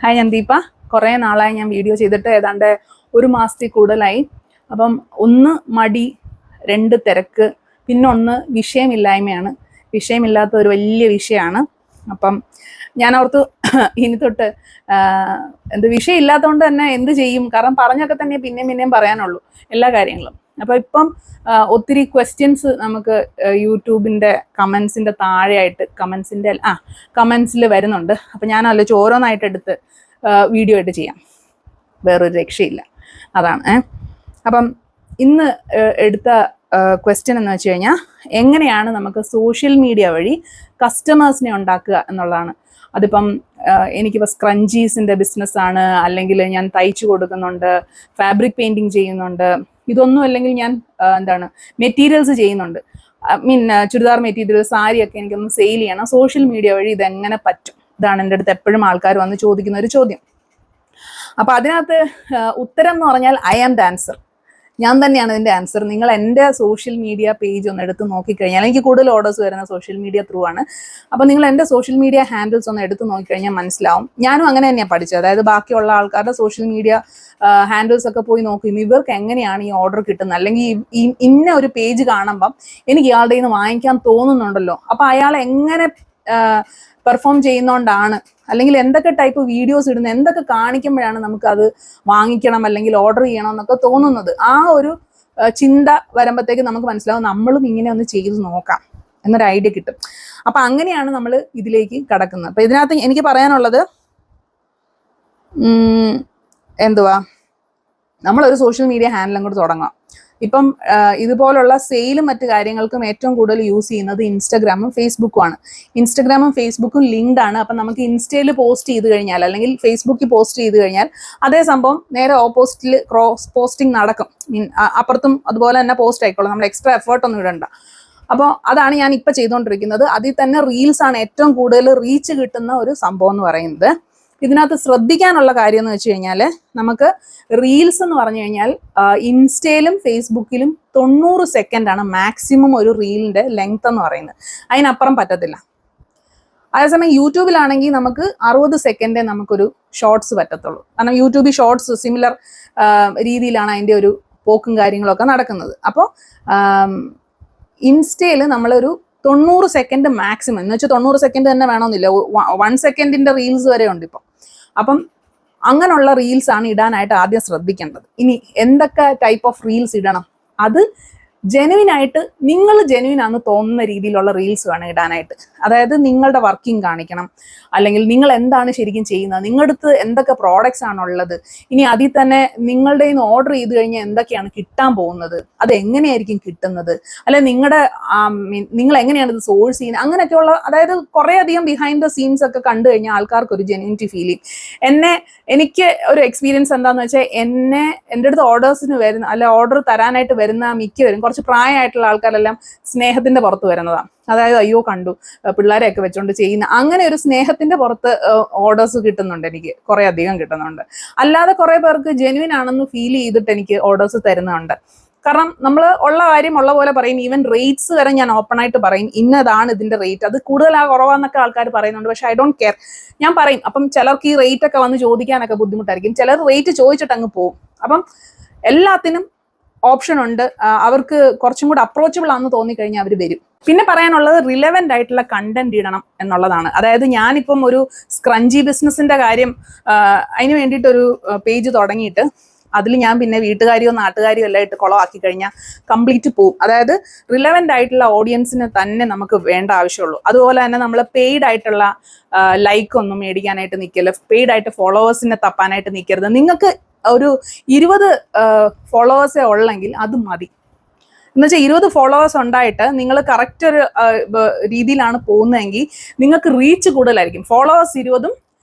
Hi ഞാൻ ദീപ. കുറേ നാളായി ഞാൻ വീഡിയോ ചെയ്തിട്ട്, ഏതാണ്ട് ഒരു മാസത്തിൽ കൂടുതലായി. അപ്പം ഒന്ന് മടി, രണ്ട് തിരക്ക്, പിന്നെ ഒന്ന് വിഷയമില്ലായ്മയാണ്. വിഷയമില്ലാത്ത ഒരു വലിയ വിഷയമാണ്. അപ്പം ഞാൻ ഓർത്തു ഇനി തൊട്ട് വിഷയം ഇല്ലാത്തതുകൊണ്ട് തന്നെ എന്ത് ചെയ്യും, കാരണം പറഞ്ഞൊക്കെ തന്നെ പിന്നെയും പറയാനുള്ളൂ എല്ലാ കാര്യങ്ങളും. അപ്പോൾ ഇപ്പം ഒത്തിരി ക്വസ്റ്റ്യൻസ് നമുക്ക് യൂട്യൂബിൻ്റെ കമൻസിൻ്റെ താഴെയായിട്ട് കമൻസിൽ വരുന്നുണ്ട്. അപ്പം ഞാൻ ആലോചിച്ച് ഓരോന്നായിട്ട് എടുത്ത് വീഡിയോ ആയിട്ട് ചെയ്യാം, വേറൊരു രക്ഷയില്ല, അതാണ്. അപ്പം ഇന്ന് എടുത്ത ക്വസ്റ്റ്യൻ എന്ന് വെച്ച് കഴിഞ്ഞാൽ, എങ്ങനെയാണ് നമുക്ക് സോഷ്യൽ മീഡിയ വഴി കസ്റ്റമേഴ്സിനെ ഉണ്ടാക്കുക എന്നുള്ളതാണ്. അതിപ്പം എനിക്കിപ്പോൾ സ്ക്രഞ്ചീസിൻ്റെ ബിസിനസ്സാണ്, അല്ലെങ്കിൽ ഞാൻ തയ്ച്ചു കൊടുക്കുന്നുണ്ട്, ഫാബ്രിക് പെയിൻറ്റിങ് ചെയ്യുന്നുണ്ട്, ഇതൊന്നും അല്ലെങ്കിൽ ഞാൻ മെറ്റീരിയൽസ് ചെയ്യുന്നുണ്ട്. ചുരിദാർ മെറ്റീരിയൽ, സാരിയൊക്കെ എനിക്കൊന്ന് സെയിൽ ചെയ്യണം. സോഷ്യൽ മീഡിയ വഴി ഇതെങ്ങനെ പറ്റും? ഇതാണ് എൻ്റെ അടുത്ത് എപ്പോഴും ആൾക്കാർ വന്ന് ചോദിക്കുന്ന ഒരു ചോദ്യം. അപ്പോൾ അതിനകത്ത് ഉത്തരം എന്ന് പറഞ്ഞാൽ ഐ ആം ദ ആൻസർ. ഞാൻ തന്നെയാണ് ഇതിൻ്റെ ആൻസർ. നിങ്ങൾ എൻ്റെ സോഷ്യൽ മീഡിയ പേജ് ഒന്ന് എടുത്ത് നോക്കിക്കഴിഞ്ഞാൽ, എനിക്ക് കൂടുതൽ ഓർഡേഴ്സ് വരുന്ന സോഷ്യൽ മീഡിയ ത്രൂ ആണ്. അപ്പോൾ നിങ്ങൾ എൻ്റെ സോഷ്യൽ മീഡിയ ഹാൻഡിൽസ് ഒന്ന് എടുത്ത് നോക്കിക്കഴിഞ്ഞാൽ മനസ്സിലാവും. ഞാനും അങ്ങനെ തന്നെയാണ് പഠിച്ചത്. അതായത് ബാക്കിയുള്ള ആൾക്കാരുടെ സോഷ്യൽ മീഡിയ ഹാൻഡിൽസ് ഒക്കെ പോയി നോക്കും, ഇവർക്ക് എങ്ങനെയാണ് ഈ ഓർഡർ കിട്ടുന്നത്, അല്ലെങ്കിൽ ഇന്ന ഒരു പേജ് കാണുമ്പം എനിക്ക് ഇയാളുടെ നിന്ന് വാങ്ങിക്കാൻ തോന്നുന്നുണ്ടല്ലോ, അപ്പോൾ അയാൾ എങ്ങനെ പെർഫോം ചെയ്യുന്നോണ്ടാണ്, അല്ലെങ്കിൽ എന്തൊക്കെ ടൈപ്പ് വീഡിയോസ് ഇടുന്നത്, എന്തൊക്കെ കാണിക്കുമ്പോഴാണ് നമുക്കത് വാങ്ങിക്കണം അല്ലെങ്കിൽ ഓർഡർ ചെയ്യണം എന്നൊക്കെ തോന്നുന്നത്. ആ ഒരു ചിന്ത വരുമ്പോഴത്തേക്ക് നമുക്ക് മനസ്സിലാവും നമ്മളും ഇങ്ങനെ ഒന്ന് ചെയ്ത് നോക്കാം എന്നൊരു ഐഡിയ കിട്ടും. അപ്പം അങ്ങനെയാണ് നമ്മൾ ഇതിലേക്ക് കടക്കുന്നത്. അപ്പം ഇതിനകത്ത് എനിക്ക് പറയാനുള്ളത് നമ്മളൊരു സോഷ്യൽ മീഡിയ ഹാൻഡിലും കൂടെ തുടങ്ങാം. ഇപ്പം ഇതുപോലുള്ള സെയിലും മറ്റു കാര്യങ്ങൾക്കും ഏറ്റവും കൂടുതൽ യൂസ് ചെയ്യുന്നത് ഇൻസ്റ്റഗ്രാമും ഫേസ്ബുക്കും ഇൻസ്റ്റഗ്രാമും ഫേസ്ബുക്കും ലിങ്ക്ഡ് ആണ്. അപ്പം നമുക്ക് ഇൻസ്റ്റയിൽ പോസ്റ്റ് ചെയ്ത് കഴിഞ്ഞാൽ, അല്ലെങ്കിൽ ഫേസ്ബുക്കിൽ പോസ്റ്റ് ചെയ്ത് കഴിഞ്ഞാൽ അതേ സംഭവം നേരെ ഓപ്പോസിറ്റിൽ ക്രോസ് പോസ്റ്റിംഗ് നടക്കും. അപ്പുറത്തും അതുപോലെ തന്നെ പോസ്റ്റ് ആയിക്കോളും, നമ്മൾ എക്സ്ട്രാ എഫേർട്ടൊന്നും ഇടണ്ട. അപ്പോൾ അതാണ് ഞാൻ ഇപ്പം ചെയ്തുകൊണ്ടിരിക്കുന്നത്. അതിൽ തന്നെ റീൽസ് ആണ് ഏറ്റവും കൂടുതൽ റീച്ച് കിട്ടുന്ന ഒരു സംഭവം എന്ന് പറയുന്നത്. ഇതിനകത്ത് ശ്രദ്ധിക്കാനുള്ള കാര്യം എന്ന് വെച്ച് കഴിഞ്ഞാൽ, നമുക്ക് റീൽസ് എന്ന് പറഞ്ഞു കഴിഞ്ഞാൽ ഇൻസ്റ്റയിലും ഫേസ്ബുക്കിലും 90 സെക്കൻഡാണ് മാക്സിമം ഒരു റീലിൻ്റെ ലെങ്ത് എന്ന് പറയുന്നത്. അതിനപ്പുറം പറ്റത്തില്ല. അതേസമയം യൂട്യൂബിലാണെങ്കിൽ നമുക്ക് 60 സെക്കൻഡേ നമുക്കൊരു ഷോർട്സ് പറ്റത്തുള്ളൂ. കാരണം യൂട്യൂബിൽ ഷോർട്സ് സിമിലർ രീതിയിലാണ് അതിൻ്റെ ഒരു പോക്കും കാര്യങ്ങളൊക്കെ നടക്കുന്നത്. അപ്പോൾ ഇൻസ്റ്റയിൽ നമ്മളൊരു 90 സെക്കൻഡ് മാക്സിമം, എന്ന് വെച്ചാൽ 90 സെക്കൻഡ് തന്നെ വേണമെന്നില്ല, 1 സെക്കൻഡിൻ്റെ റീൽസ് വരെ ഉണ്ട് ഇപ്പം. അപ്പം അങ്ങനെയുള്ള റീൽസ് ആണ് ഇടാനായിട്ട് ആദ്യം ശ്രദ്ധിക്കേണ്ടത്. ഇനി എന്തൊക്കെ ടൈപ്പ് ഓഫ് റീൽസ് ഇടണം, അത് ജെനുവിനായിട്ട് നിങ്ങൾ ജെനുവിനാന്ന് തോന്നുന്ന രീതിയിലുള്ള റീൽസ് വേണം ഇടാനായിട്ട്. അതായത് നിങ്ങളുടെ വർക്കിംഗ് കാണിക്കണം, അല്ലെങ്കിൽ നിങ്ങൾ എന്താണ് ശരിക്കും ചെയ്യുന്നത്, നിങ്ങളുടെ അടുത്ത് എന്തൊക്കെ പ്രോഡക്ട്സ് ആണുള്ളത്, ഇനി അതിൽ തന്നെ നിങ്ങളുടെ നിന്ന് ഓർഡർ ചെയ്ത് കഴിഞ്ഞാൽ എന്തൊക്കെയാണ് കിട്ടാൻ പോകുന്നത്, അത് എങ്ങനെയായിരിക്കും കിട്ടുന്നത്, അല്ലെ നിങ്ങൾ എങ്ങനെയാണ് ഇത് സോഴ്സ് ചെയ്യുന്നത്, അങ്ങനെയൊക്കെയുള്ള, അതായത് കുറേയധികം ബിഹൈൻഡ് ദ സീൻസ് ഒക്കെ കണ്ടു കഴിഞ്ഞാൽ ആൾക്കാർക്ക് ഒരു ജെന്യൂനിറ്റി ഫീലിംഗ്. എനിക്ക് ഒരു എക്സ്പീരിയൻസ് എന്താണെന്ന് വെച്ചാൽ, എൻ്റെ അടുത്ത് ഓർഡേഴ്സിന് വരുന്ന, അല്ലെ ഓർഡർ തരാനായിട്ട് വരുന്ന മിക്കവരും കുറച്ച് പ്രായമായിട്ടുള്ള ആൾക്കാരെല്ലാം സ്നേഹത്തിന്റെ പുറത്ത് വരുന്നതാണ്. അതായത് അയ്യോ കണ്ടു പിള്ളേരെയൊക്കെ വെച്ചുകൊണ്ട് ചെയ്യുന്ന, അങ്ങനെ ഒരു സ്നേഹത്തിന്റെ പുറത്ത് ഓർഡേഴ്സ് കിട്ടുന്നുണ്ട്, എനിക്ക് കുറേ അധികം കിട്ടുന്നുണ്ട്. അല്ലാതെ കുറേ പേർക്ക് ജെന്യുവിൻ ആണെന്ന് ഫീൽ ചെയ്തിട്ട് എനിക്ക് ഓർഡേഴ്സ് തരുന്നുണ്ട്. കാരണം നമ്മൾ ഉള്ള കാര്യം ഉള്ള പോലെ പറയും. ഈവൻ റേറ്റ്സ് വരെ ഞാൻ ഓപ്പൺ ആയിട്ട് പറയും, ഇന്നതാണ് ഇതിന്റെ റേറ്റ്, അത് കൂടുതലാ കുറവാന്നൊക്കെ ആൾക്കാർ പറയുന്നുണ്ട്. പക്ഷെ ഐ ഡോണ്ട് കെയർ, ഞാൻ പറയും. അപ്പം ചിലർക്ക് ഈ റേറ്റ് ഒക്കെ വന്ന് ചോദിക്കാനൊക്കെ ബുദ്ധിമുട്ടായിരിക്കും, ചിലർ റേറ്റ് ചോദിച്ചിട്ട് അങ്ങ് പോകും. അപ്പം എല്ലാത്തിനും ഓപ്ഷൻ ഉണ്ട്. അവർക്ക് കുറച്ചും കൂടെ അപ്രോച്ചബിൾ ആണെന്ന് തോന്നിക്കഴിഞ്ഞാൽ അവർ വരും. പിന്നെ പറയാനുള്ളത് റിലവൻ്റ് ആയിട്ടുള്ള കണ്ടന്റ് ഇടണം എന്നുള്ളതാണ്. അതായത് ഞാനിപ്പം ഒരു സ്ക്രഞ്ചി ബിസിനസിന്റെ കാര്യം അതിന് വേണ്ടിയിട്ടൊരു പേജ് തുടങ്ങിയിട്ട് അതിൽ ഞാൻ പിന്നെ വീട്ടുകാരിയോ നാട്ടുകാരിയോ എല്ലാം ഇട്ട് കുളമാക്കി കഴിഞ്ഞാൽ കംപ്ലീറ്റ് പോവും. അതായത് റിലവൻ്റ് ആയിട്ടുള്ള ഓഡിയൻസിന് തന്നെ നമുക്ക് വേണ്ട ആവശ്യമുള്ളൂ. അതുപോലെ തന്നെ നമ്മൾ പെയ്ഡ് ആയിട്ടുള്ള ലൈക്ക് ഒന്നും മേടിക്കാനായിട്ട് നിൽക്കരുത്, പെയ്ഡ് ആയിട്ട് ഫോളോവേഴ്സിനെ തപ്പാനായിട്ട് നിൽക്കരുത്. നിങ്ങൾക്ക് ഒരു 20 ഫോളോവേഴ്സേ ഉള്ളെങ്കിൽ അത് മതി. എന്നുവെച്ചാൽ 20 ഫോളോവേഴ്സ് ഉണ്ടായിട്ട് നിങ്ങൾ കറക്റ്റ് ഒരു രീതിയിലാണ് പോകുന്നതെങ്കിൽ നിങ്ങൾക്ക് റീച്ച് കൂടുതലായിരിക്കും. ഫോളോവേഴ്സ് 20ഉം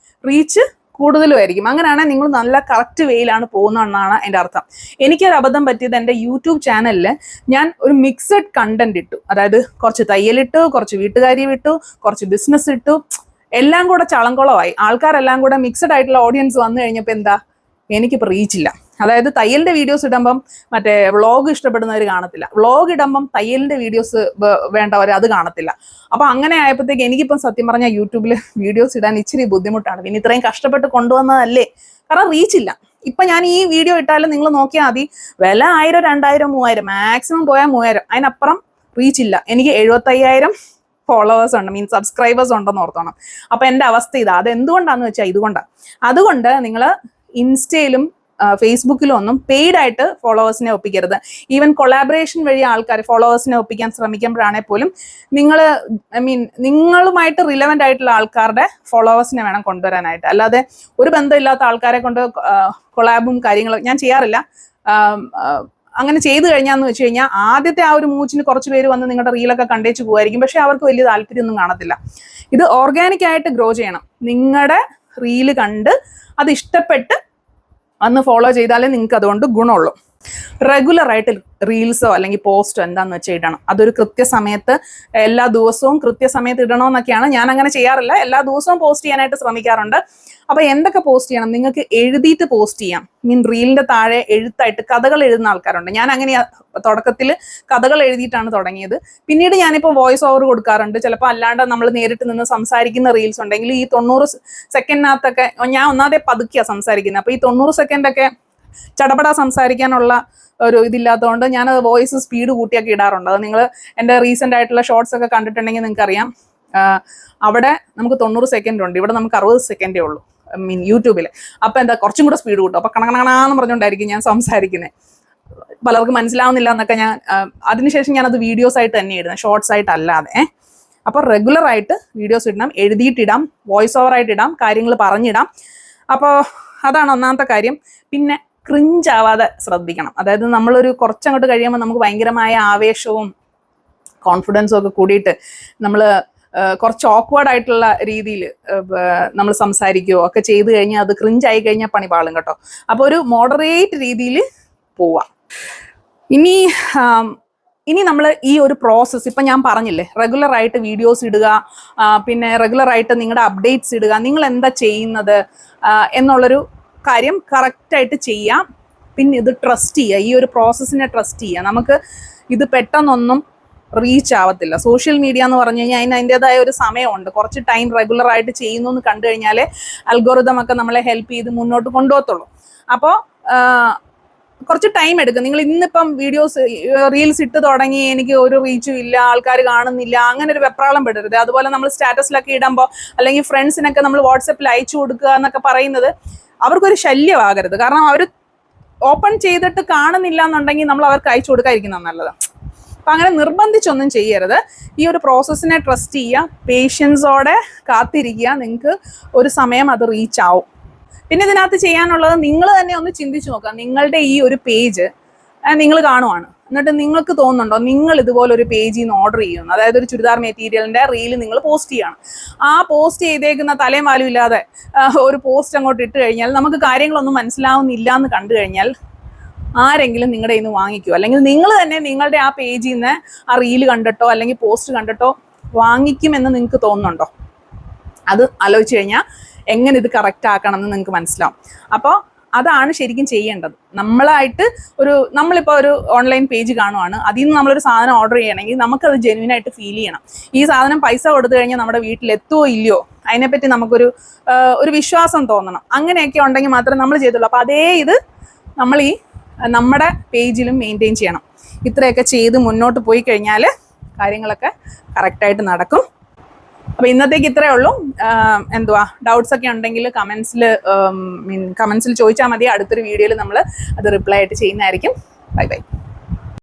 റീച്ച് കൂടുതലുമായിരിക്കും. അങ്ങനെയാണെങ്കിൽ നിങ്ങൾ നല്ല കറക്റ്റ് വേയിലാണ് പോകുന്നതെന്നാണ് എൻ്റെ അർത്ഥം. എനിക്കൊരു അബദ്ധം പറ്റിയത്, എൻ്റെ യൂട്യൂബ് ചാനലിൽ ഞാൻ ഒരു മിക്സഡ് കണ്ടന്റ് ഇട്ടു. അതായത് കുറച്ച് തയ്യലിട്ടു, കുറച്ച് വീട്ടുകാരി വിട്ടു, കുറച്ച് ബിസിനസ് ഇട്ടു, എല്ലാം കൂടെ ചളംകുളമായി. ആൾക്കാരെല്ലാം കൂടെ മിക്സഡ് ആയിട്ടുള്ള ഓഡിയൻസ് വന്നു കഴിഞ്ഞപ്പോൾ എനിക്കിപ്പോൾ റീച്ചില്ല. അതായത് തയ്യലിന്റെ വീഡിയോസ് ഇടുമ്പം മറ്റേ വ്ളോഗ് ഇഷ്ടപ്പെടുന്നവർ കാണത്തില്ല, വ്ളോഗ് ഇടുമ്പം തയ്യലിന്റെ വീഡിയോസ് വേണ്ടവർ അത് കാണത്തില്ല. അപ്പൊ അങ്ങനെ ആയപ്പോഴത്തേക്ക് എനിക്കിപ്പം സത്യം പറഞ്ഞാൽ യൂട്യൂബിൽ വീഡിയോസ് ഇടാൻ ഇച്ചിരി ബുദ്ധിമുട്ടാണ്. പിന്നെ ഇത്രയും കഷ്ടപ്പെട്ട് കൊണ്ടുവന്നതല്ലേ, കാരണം റീച്ച് ഇല്ല. ഇപ്പൊ ഞാൻ ഈ വീഡിയോ ഇട്ടാലും നിങ്ങൾ നോക്കിയാൽ മതി, വില 1000, 2000, 3000, മാക്സിമം പോയാൽ 3000, അതിനപ്പുറം റീച്ച് ഇല്ല. എനിക്ക് 75,000 ഫോളോവേഴ്സ് ഉണ്ട്, മീൻസ് സബ്സ്ക്രൈബേഴ്സ് ഉണ്ടെന്ന് ഓർത്തോണം. അപ്പൊ എന്റെ അവസ്ഥ ഇതാ. അത് എന്തുകൊണ്ടാന്ന് വെച്ചാൽ ഇതുകൊണ്ടാണ്. അതുകൊണ്ട് നിങ്ങൾ ഇൻസ്റ്റയിലും ഫേസ്ബുക്കിലും ഒന്നും പെയ്ഡ് ആയിട്ട് ഫോളോവേഴ്സിനെ ഒപ്പിക്കരുത്. ഈവൻ കൊളാബറേഷൻ വഴി ആൾക്കാർ ഫോളോവേഴ്സിനെ ഒപ്പിക്കാൻ ശ്രമിക്കുമ്പോഴാണെങ്കിൽ പോലും നിങ്ങൾ നിങ്ങളുമായിട്ട് റിലവൻ്റ് ആയിട്ടുള്ള ആൾക്കാരുടെ ഫോളോവേഴ്സിനെ വേണം കൊണ്ടുവരാനായിട്ട്. അല്ലാതെ ഒരു ബന്ധമില്ലാത്ത ആൾക്കാരെ കൊണ്ട് കൊളാബും കാര്യങ്ങളും ഞാൻ ചെയ്യാറില്ല. അങ്ങനെ ചെയ്തു കഴിഞ്ഞാന്ന് വെച്ച് കഴിഞ്ഞാൽ ആദ്യത്തെ ആ ഒരു മൂച്ചിന് കുറച്ച് പേര് വന്ന് നിങ്ങളുടെ റീലൊക്കെ കണ്ടേച്ച് പോകുമായിരിക്കും, പക്ഷെ അവർക്ക് വലിയ താല്പര്യമൊന്നും കാണത്തില്ല. ഇത് ഓർഗാനിക് ആയിട്ട് ഗ്രോ ചെയ്യണം. നിങ്ങളുടെ റീല് കണ്ട് അത് ഇഷ്ടപ്പെട്ട് അന്ന് ഫോളോ ചെയ്താലേ നിങ്ങൾക്ക് അതുകൊണ്ട് ഗുണമുള്ളൂ. റെഗുലർ ആയിട്ട് റീൽസോ അല്ലെങ്കിൽ പോസ്റ്റോ എന്താന്ന് വെച്ചാൽ ഇടണം. അതൊരു കൃത്യസമയത്ത് എല്ലാ ദിവസവും കൃത്യസമയത്ത് ഇടണമെന്നൊക്കെയാണ്. ഞാൻ അങ്ങനെ ചെയ്യാറില്ല, എല്ലാ ദിവസവും പോസ്റ്റ് ചെയ്യാനായിട്ട് ശ്രമിക്കാറുണ്ട്. അപ്പൊ എന്തൊക്കെ പോസ്റ്റ് ചെയ്യണം? നിങ്ങൾക്ക് എഴുതിയിട്ട് പോസ്റ്റ് ചെയ്യാം. റീലിന്റെ താഴെ എഴുത്തായിട്ട് കഥകൾ എഴുതുന്ന ആൾക്കാരുണ്ട്. ഞാൻ അങ്ങനെ തുടക്കത്തിൽ കഥകൾ എഴുതിയിട്ടാണ് തുടങ്ങിയത്. പിന്നീട് ഞാനിപ്പോൾ വോയിസ് ഓവർ കൊടുക്കാറുണ്ട്. ചിലപ്പോൾ അല്ലാണ്ട് നമ്മൾ നേരിട്ട് നിന്ന് സംസാരിക്കുന്ന റീൽസ് ഉണ്ടെങ്കിൽ ഈ 90 സെക്കൻഡിനകത്തൊക്കെ ഞാൻ ഒന്നാതെ പതുക്കിയാണ് സംസാരിക്കുന്നത്. അപ്പൊ ഈ 90 സെക്കൻഡൊക്കെ ചടപട സംസാരിക്കാനുള്ള ഒരു ഇതില്ലാത്തതുകൊണ്ട് ഞാനത് വോയിസ് സ്പീഡ് കൂട്ടിയൊക്കെ ഇടാറുണ്ട്. അത് നിങ്ങൾ എൻ്റെ റീസെൻ്റ് ആയിട്ടുള്ള ഷോർട്സ് ഒക്കെ കണ്ടിട്ടുണ്ടെങ്കിൽ നിങ്ങൾക്ക് അറിയാം. അവിടെ നമുക്ക് 90 സെക്കൻഡ് ഉണ്ട്, ഇവിടെ നമുക്ക് 60 സെക്കൻഡേ ഉള്ളൂ യൂട്യൂബിൽ. അപ്പം എന്താ കുറച്ചും കൂടെ സ്പീഡ് കൂട്ടും. അപ്പം കണക്കണാന്ന് പറഞ്ഞുകൊണ്ടായിരിക്കും ഞാൻ സംസാരിക്കുന്നത്. പലർക്കും മനസ്സിലാവുന്നില്ല എന്നൊക്കെ ഞാൻ അതിനുശേഷം ഞാനത് വീഡിയോസ് ആയിട്ട് തന്നെ ഇടുന്നത്, ഷോർട്സ് ആയിട്ട് അല്ലാതെ. അപ്പോൾ റെഗുലർ ആയിട്ട് വീഡിയോസ് ഇടണം, എഴുതിയിട്ടിടാം, വോയിസ് ഓവർ ആയിട്ട് ഇടാം, കാര്യങ്ങൾ പറഞ്ഞിടാം. അപ്പോൾ അതാണ് ഒന്നാമത്തെ കാര്യം. പിന്നെ ക്രിഞ്ച് ആവാതെ ശ്രദ്ധിക്കണം. അതായത് നമ്മളൊരു കുറച്ചങ്ങോട്ട് കഴിയുമ്പോൾ നമുക്ക് ഭയങ്കരമായ ആവേശവും കോൺഫിഡൻസും ഒക്കെ കൂടിയിട്ട് നമ്മൾ കുറച്ച് ഓക്വേർഡ് ആയിട്ടുള്ള രീതിയിൽ നമ്മൾ സംസാരിക്കുകയോ ഒക്കെ ചെയ്തു കഴിഞ്ഞാൽ അത് ക്രിഞ്ച് ആയി കഴിഞ്ഞാൽ പണി പാളും കേട്ടോ. അപ്പോൾ ഒരു മോഡറേറ്റ് രീതിയിൽ പോവാം. ഇനി നമ്മൾ ഈ ഒരു പ്രോസസ്സ് ഇപ്പം ഞാൻ പറഞ്ഞില്ലേ, റെഗുലർ ആയിട്ട് വീഡിയോസ് ഇടുക, പിന്നെ റെഗുലർ ആയിട്ട് നിങ്ങളുടെ അപ്ഡേറ്റ്സ് ഇടുക, നിങ്ങൾ എന്താ ചെയ്യുന്നത് എന്നുള്ളൊരു കാര്യം കറക്റ്റായിട്ട് ചെയ്യാം. പിന്നെ ഇത് ട്രസ്റ്റ് ചെയ്യുക, ഈ ഒരു പ്രോസസ്സിനെ ട്രസ്റ്റ് ചെയ്യുക. നമുക്ക് ഇത് പെട്ടെന്നൊന്നും റീച്ച് ആവത്തില്ല. സോഷ്യൽ മീഡിയ എന്ന് പറഞ്ഞു കഴിഞ്ഞാൽ അതിൻ്റെതായ ഒരു സമയമുണ്ട്. കുറച്ച് ടൈം റെഗുലർ ആയിട്ട് ചെയ്യുന്നു എന്ന് കണ്ടു കഴിഞ്ഞാൽ അൽഗോറിതം ഒക്കെ നമ്മളെ ഹെൽപ്പ് ചെയ്ത് മുന്നോട്ട് കൊണ്ടുപോകത്തുള്ളൂ. അപ്പോൾ കുറച്ച് ടൈം എടുക്കും. നിങ്ങൾ ഇന്നിപ്പം റീൽസ് ഇട്ട് തുടങ്ങി, എനിക്ക് ഒരു റീച്ചും ഇല്ല, ആൾക്കാർ കാണുന്നില്ല, അങ്ങനെ ഒരു വെപ്രാളം പെടരുത്. അതുപോലെ നമ്മൾ സ്റ്റാറ്റസിലൊക്കെ ഇടുമ്പോൾ അല്ലെങ്കിൽ ഫ്രണ്ട്സിനൊക്കെ നമ്മൾ വാട്സപ്പിൽ അയച്ചു കൊടുക്കുക എന്നൊക്കെ പറയുന്നത് അവർക്കൊരു ശല്യമാകരുത്. കാരണം അവർ ഓപ്പൺ ചെയ്തിട്ട് കാണുന്നില്ല എന്നുണ്ടെങ്കിൽ നമ്മൾ അവർക്ക് അയച്ചു കൊടുക്കാതിരിക്കുന്നതാണ് നല്ലത്. അപ്പം അങ്ങനെ നിർബന്ധിച്ചൊന്നും ചെയ്യരുത്. ഈ ഒരു പ്രോസസ്സിനെ ട്രസ്റ്റ് ചെയ്യുക, പേഷ്യൻസോടെ കാത്തിരിക്കുക. നിങ്ങൾക്ക് ഒരു സമയം അത് റീച്ച് ആവും. പിന്നെ ഇതിനകത്ത് ചെയ്യാനുള്ളത് നിങ്ങൾ തന്നെ ഒന്ന് ചിന്തിച്ച് നോക്കുക. നിങ്ങളുടെ ഈ ഒരു പേജ് നിങ്ങൾ കാണുവാണ്, എന്നിട്ട് നിങ്ങൾക്ക് തോന്നുന്നുണ്ടോ നിങ്ങൾ ഇതുപോലെ ഒരു പേജിൽ നിന്ന് ഓർഡർ ചെയ്യുന്നു? അതായത് ഒരു ചുരിദാർ മെറ്റീരിയലിൻ്റെ റീല് നിങ്ങൾ പോസ്റ്റ് ചെയ്യണം. ആ പോസ്റ്റ് ചെയ്തേക്കുന്ന തലയും വാലും ഇല്ലാതെ ഒരു പോസ്റ്റ് അങ്ങോട്ട് ഇട്ട് കഴിഞ്ഞാൽ നമുക്ക് കാര്യങ്ങളൊന്നും മനസ്സിലാവുന്നില്ല എന്ന് കണ്ടു കഴിഞ്ഞാൽ ആരെങ്കിലും നിങ്ങളുടെ കയ്യിൽ നിന്ന് വാങ്ങിക്കുമോ? അല്ലെങ്കിൽ നിങ്ങൾ തന്നെ നിങ്ങളുടെ ആ പേജിൽ നിന്ന് ആ റീല് കണ്ടിട്ടോ അല്ലെങ്കിൽ പോസ്റ്റ് കണ്ടിട്ടോ വാങ്ങിക്കുമെന്ന് നിങ്ങൾക്ക് തോന്നുന്നുണ്ടോ? അത് ആലോചിച്ച് കഴിഞ്ഞാൽ എങ്ങനെ ഇത് കറക്റ്റ് ആക്കണം എന്ന് നിങ്ങൾക്ക് മനസ്സിലാവും. അപ്പോൾ അതാണ് ശരിക്കും ചെയ്യേണ്ടത്. നമ്മളിപ്പോൾ ഒരു ഓൺലൈൻ പേജ് കാണുവാണ്, അതിൽ നിന്ന് നമ്മളൊരു സാധനം ഓർഡർ ചെയ്യണമെങ്കിൽ നമുക്കത് ജെന്യൂനായിട്ട് ഫീൽ ചെയ്യണം. ഈ സാധനം പൈസ കൊടുത്തു കഴിഞ്ഞാൽ നമ്മുടെ വീട്ടിലെത്തുമോ ഇല്ലയോ അതിനെപ്പറ്റി നമുക്കൊരു വിശ്വാസം തോന്നണം. അങ്ങനെയൊക്കെ ഉണ്ടെങ്കിൽ മാത്രമേ നമ്മൾ ചെയ്തുള്ളൂ. അപ്പോൾ അതേ ഇത് നമ്മൾ നമ്മുടെ പേജിലും മെയിൻറ്റെയിൻ ചെയ്യണം. ഇത്രയൊക്കെ ചെയ്ത് മുന്നോട്ട് പോയി കഴിഞ്ഞാൽ കാര്യങ്ങളൊക്കെ കറക്റ്റായിട്ട് നടക്കും. അപ്പോൾ ഇന്നത്തേക്ക് ഇത്രയേ ഉള്ളൂ. ഡൗട്ട്സ് ഒക്കെ ഉണ്ടെങ്കിൽ കമൻസിൽ ചോദിച്ചാൽ മതി. അടുത്തൊരു വീഡിയോയിൽ നമ്മൾ അത് റിപ്ലൈ ആയിട്ട് ചെയ്യുന്നതായിരിക്കും. Bye bye.